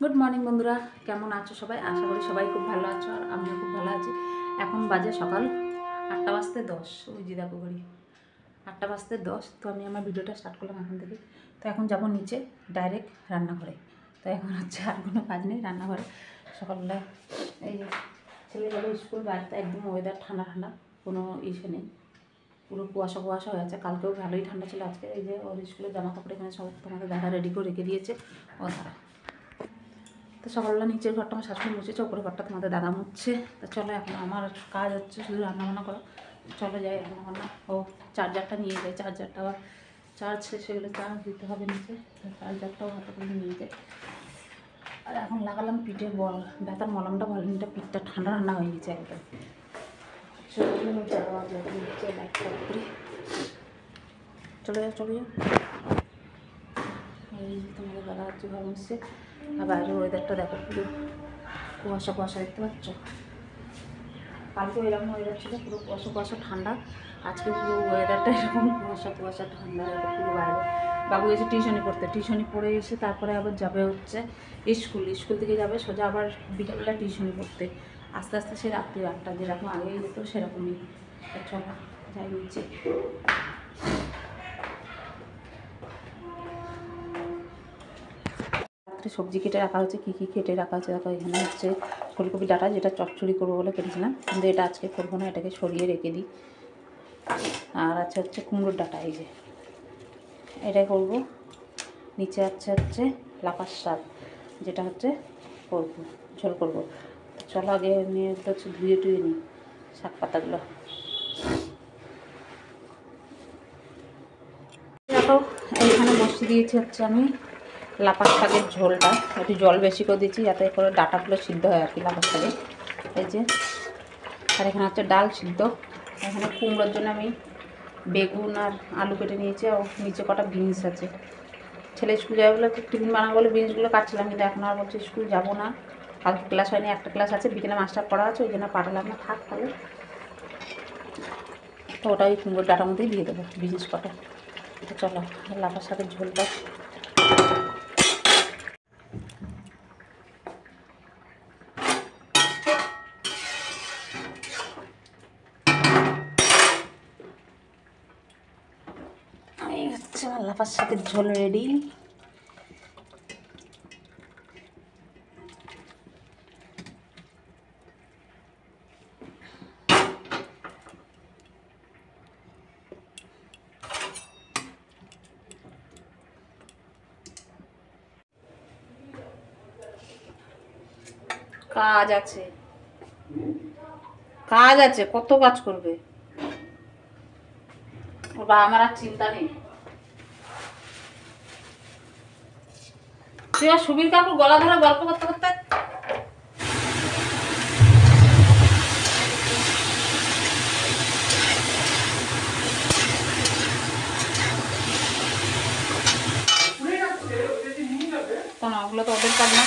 Good morning বন্ধুরা, কেমন আছো সবাই? আশা করি সবাই খুব ভালো আছো, আর আমিও খুব ভালো আছি। এখন বাজে সকাল 8:10। ওই যে দেখো ঘড়ি 8:10। তো আমি আমার ভিডিওটা স্টার্ট করলাম এখন থেকে। তো এখন যাবো নিচে ডাইরেক্ট রান্নাঘরে। তো এখন হচ্ছে আর কোনো কাজ নেই রান্নাঘরে। সকালবেলা এই যে ছেলে যাবে স্কুল, বাড়িতে একদম ওয়েদার ঠান্ডা ঠান্ডা, কোনো ইসে নেই, পুরো কুয়াশা কুয়াশা হয়ে আছে। কালকেও ভালোই ঠান্ডা ছিল। আজকে এই যে ওর স্কুলের জামা কাপড় এখানে সব তোমাদের দাদা রেডি করে রেখে দিয়েছে ও ধারা। তো সকালবেলা নিচের ঘরটা আমার শাশুড়ি মুছেছে, ওপরে ঘরটা তোমাদের দাদা মুছছে। তো চলো, এখন আমার কাজ হচ্ছে শুধু রান্নাবান্না করা। চলো যাই রান্নাবান্না। ও চার্জারটা নিয়ে যাই, চার্জারটা আবার চার্জ শেষ হয়ে গেলে চার্জ দিতে হবে নিচে, চার্জারটাও হাতে করে নিয়ে যাই। আর এখন লাগালাম পিঠে বল, ব্যথার মলমটা ভলিনিটা, পিঠটা ঠান্ডা ঠান্ডা হয়ে গেছে একদম। চলে যাও চলে যাও। এই তোমাদের দাদা হচ্ছে ঘর মুছছে। আর বাইরের ওয়েদারটা দেখো, পুরো কুয়াশা কুয়াশা, দেখতে পাচ্ছ? কালকে এরকম ওয়েদার ছিল, পুরো কুয়াশা কুয়াশা ঠান্ডা। আজকে পুরো ওয়েদারটা এরকম কুয়াশা কুয়াশা ঠান্ডা, পুরো বাইরে। বাবু এসে টিউশনি পড়তে, টিউশনি পড়ে এসে তারপরে আবার যাবে হচ্ছে স্কুল, স্কুল থেকে যাবে সোজা আবার বিকেলবেলা টিউশনি পড়তে। আস্তে আস্তে সে রাত্রি 8টা যেরকম আগে যেত সেরকমই। চলো যাই নিচে। সবজি কেটে রাখা হচ্ছে, কী কী কেটে রাখা হচ্ছে দেখো। এখানে হচ্ছে ফুলকপি ডাঁটা, যেটা চচ্চড়ি করবো বলে কেটেছিলাম, কিন্তু এটা আজকে করবো না, এটাকে সরিয়ে রেখে দিই। আর আছে হচ্ছে কুমড়োর ডাঁটা, এই যে এটাই করবো। নিচে হচ্ছে লাফার শাক, যেটা হচ্ছে করবো, ঝোল করবো। চলো আগে নিয়ে হচ্ছে ধুয়ে টুয়ে নিই শাক পাতাগুলো। দেখো এইখানে বসিয়ে দিয়েছি হচ্ছে আমি লাফার শাকের ঝোলটা। একটু জল বেশি করে দিচ্ছি যাতে করে ডাঁটাগুলো সিদ্ধ হয় আর কি লাফার শাকে। এই যে, আর এখানে হচ্ছে ডাল সিদ্ধ। এখানে কুমড়োর জন্য আমি বেগুন আর আলু কেটে নিয়েছি, আর নিচে কটা বিনস আছে। ছেলে স্কুল যাবে বলে টিফিন বানাবো বলে বিনসগুলো কাটছিলাম, কিন্তু এখন আর বলছে স্কুল যাবো না, কালকে ক্লাস হয়নি, একটা ক্লাস আছে, বিকেলে মাস্টার পড়া আছে, ওই জন্য পাঠালাম না, থাক তাহলে। তো ওটা ওই কুমড়োর ডাটার মধ্যেই দিয়ে দেবো বিনস কটা। তো চলো লাফার শাকের ঝোলটা হচ্ছে আমার লাফার শাকের ঝোল রেডি। কাজ আছে, কাজ আছে, কত কাজ করবে বা আমার আর চিন্তা নেই। তুই আর সুবীর কাকুর গলা ধরে গল্প করতে করতে কেন, ওগুলো তো ওদের কাজ না।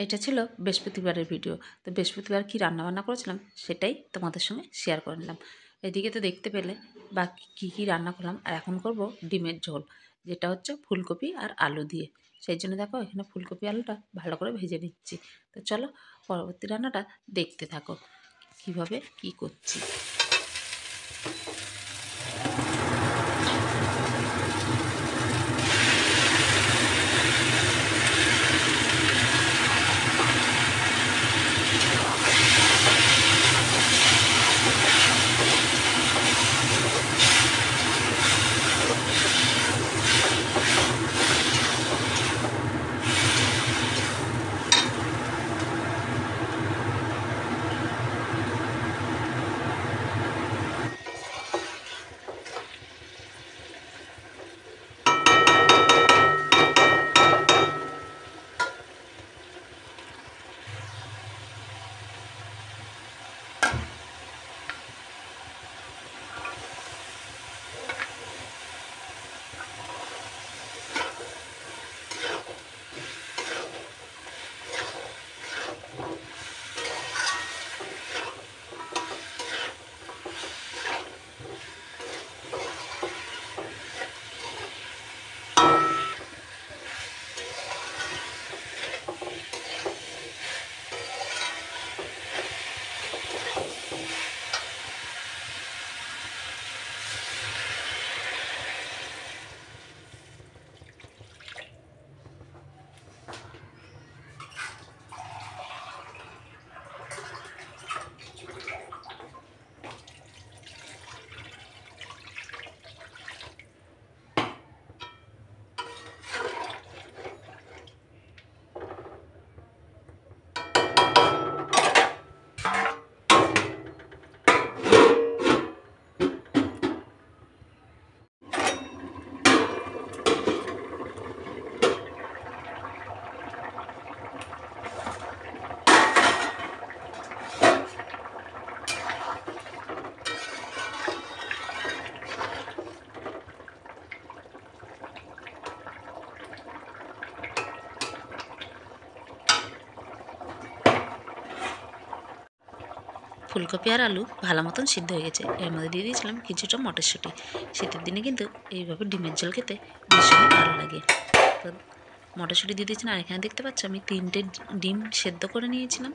এটা ছিল বৃহস্পতিবারের ভিডিও। তো বৃহস্পতিবার কী রান্নাবান্না করেছিলাম সেটাই তোমাদের সঙ্গে শেয়ার করে নিলাম। এদিকে তো দেখতে পেলে বা কী কী রান্না করলাম। আর এখন করব ডিমের ঝোল, যেটা হচ্ছে ফুলকপি আর আলু দিয়ে। সেই জন্য দেখো এখানে ফুলকপি আলুটা ভালো করে ভেজে নিচ্ছি। তো চলো পরবর্তী রান্নাটা দেখতে থাকো কীভাবে কী করছি। ফুলকপি আর আলু ভালো মতন সিদ্ধ হয়ে গেছে। এর মধ্যে দিয়ে দিয়েছিলাম কিছুটা মটরশুঁটি। শীতের দিনে কিন্তু এইভাবে ডিমের ঝোল খেতে ভীষণই ভালো লাগে। তো মটরশুঁটি দিয়ে দিয়েছিলাম। আর এখানে দেখতে পাচ্ছ আমি 3টে ডিম সেদ্ধ করে নিয়েছিলাম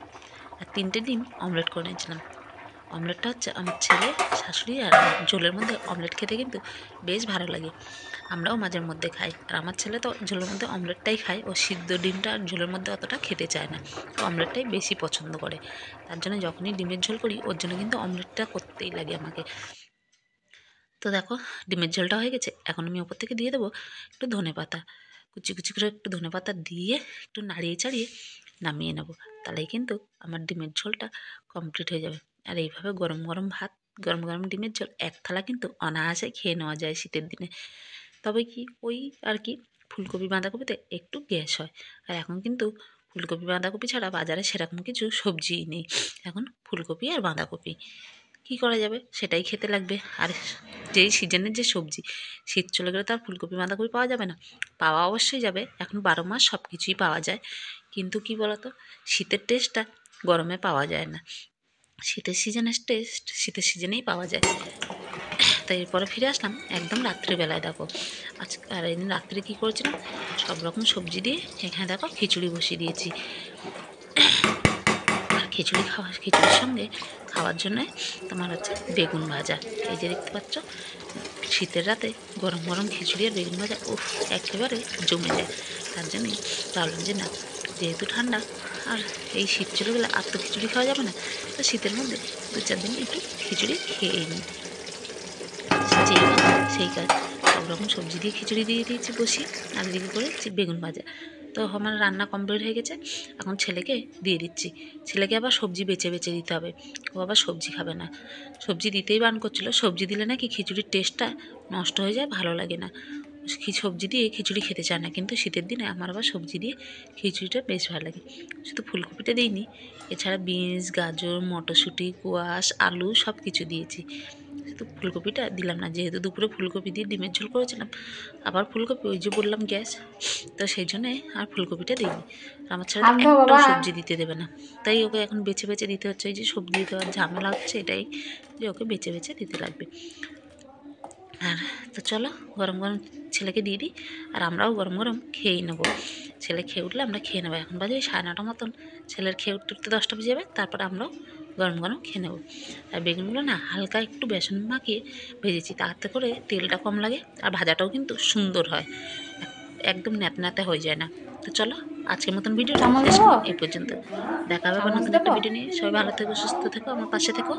আর 3টে ডিম অমলেট করে নিয়েছিলাম। অমলেটটা হচ্ছে আমার ছেলে, শাশুড়ি আর আমার ঝোলের মধ্যে অমলেট খেতে কিন্তু বেশ ভালো লাগে। আমরাও মাঝের মধ্যে খাই। আর আমার ছেলে তো ঝোলের মধ্যে অমলেটটাই খায়, ও সিদ্ধ ডিমটা আর ঝোলের মধ্যে অতটা খেতে চায় না, তো অমলেটটাই বেশি পছন্দ করে। তার জন্য যখনই ডিমের ঝোল করি ওর জন্য কিন্তু অমলেটটা করতেই লাগে আমাকে। তো দেখো ডিমের ঝোলটা হয়ে গেছে। এখন আমি ওপর থেকে দিয়ে দেবো একটু ধনেপাতা, কুচি কুচি করে একটু ধনেপাতা দিয়ে একটু নাড়িয়ে চাড়িয়ে নামিয়ে নেব। তাহলেই কিন্তু আমার ডিমের ঝোলটা কমপ্লিট হয়ে যাবে। আর এইভাবে গরম গরম ভাত, গরম গরম ডিমের ঝোল এক থালা কিন্তু অনায়াসে খেয়ে নেওয়া যায় শীতের দিনে। তবে কি ওই আর কি ফুলকপি বাঁধাকপিতে একটু গ্যাস হয়। আর এখন কিন্তু ফুলকপি বাঁধাকপি ছাড়া বাজারে সেরকম কিছু সবজিই নেই। এখন ফুলকপি আর বাঁধাকপি কী করা যাবে, সেটাই খেতে লাগবে। আর যেই সিজনের যে সবজি, শীত চলে গেলে তো আর ফুলকপি বাঁধাকপি পাওয়া যাবে না। পাওয়া অবশ্যই যাবে, এখন 12 মাস সব কিছুই পাওয়া যায়। কিন্তু কি বলতো, শীতের টেস্টটা গরমে পাওয়া যায় না। শীতের সিজনের টেস্ট শীতের সিজনেই পাওয়া যায়। তো এরপরে ফিরে আসলাম একদম রাত্রিবেলায়। দেখো আজকে আর এদিন রাত্রে কী করেছিলাম, সব রকম সবজি দিয়ে এখানে দেখো খিচুড়ি বসিয়ে দিয়েছি। আর খিচুড়ির সঙ্গে খাওয়ার জন্যে তোমার হচ্ছে বেগুন ভাজা। এই যে দেখতে পাচ্ছ, শীতের রাতে গরম গরম খিচুড়ি আর বেগুন ভাজা উফ একেবারে জমে যায়। তার জন্যই ভাবলাম যে না, যেহেতু ঠান্ডা আর এই শীত চলে গেলে আর তো খিচুড়ি খাওয়া যাবে না, তো শীতের মধ্যে 2-4 দিন একটু খিচুড়ি খেয়ে নিই। যেই সেই কাজ, সব রকম সবজি দিয়ে খিচুড়ি দিয়ে দিয়েছি বসি, আর এদিকে করে বেগুন ভাজা। তো আমার রান্না কমপ্লিট হয়ে গেছে। এখন ছেলেকে দিয়ে দিচ্ছি। ছেলেকে আবার সবজি বেছে বেছে দিতে হবে, ও আবার সবজি খাবে না। সবজি দিতেই বারণ করছিল, সবজি দিলে নাকি খিচুড়ির টেস্টটা নষ্ট হয়ে যায়, ভালো লাগে না। সবজি দিয়ে খিচুড়ি খেতে চায় না, কিন্তু শীতের দিনে আমার আবার সবজি দিয়ে খিচুড়িটা বেশ ভালো লাগে। শুধু ফুলকপিটা দিইনি, এছাড়া বিনস, গাজর, মটরশুঁটি, কোয়াশ, আলু সব কিছু দিয়েছি। শুধু ফুলকপিটা দিলাম না, যেহেতু দুপুরে ফুলকপি দিয়ে ডিমের ঝোল করেছিলাম। আবার ফুলকপি, ওই যে বললাম গ্যাস, তো সেই জন্যে আর ফুলকপিটা দিইনি। আমার ছেলে একটাও সবজি দিতে দেবে না, তাই ওকে এখন বেছে বেছে দিতে হচ্ছে। এই যে সবজি দেওয়ার ঝামেলা হচ্ছে এটাই, যে ওকে বেছে বেছে দিতে লাগবে। আর তো চলো গরম গরম ছেলেকে দিয়ে দিই, আর আমরাও গরম গরম খেয়েই নেবো। ছেলে খেয়ে উঠলে আমরা খেয়ে নেবো। এখন বাজে 9:30 মতন, ছেলের খেয়ে উঠতে উঠতে 10টা বেজে যাবে, তারপর আমরাও গরম গরম খেয়ে নেবো। আর বেগুনগুলো না হালকা একটু বেসন মাখিয়ে ভেজেছি, তাতে করে তেলটা কম লাগে আর ভাজাটাও কিন্তু সুন্দর হয়, একদম ন্যাতে হয়ে যায় না। তো চলো আজকের মতন ভিডিওটা এই পর্যন্ত। দেখা হবে আবার নতুন একটা ভিডিও নিয়ে। সবাই ভালো থেকো, সুস্থ থেকো, আমার পাশে থেকো।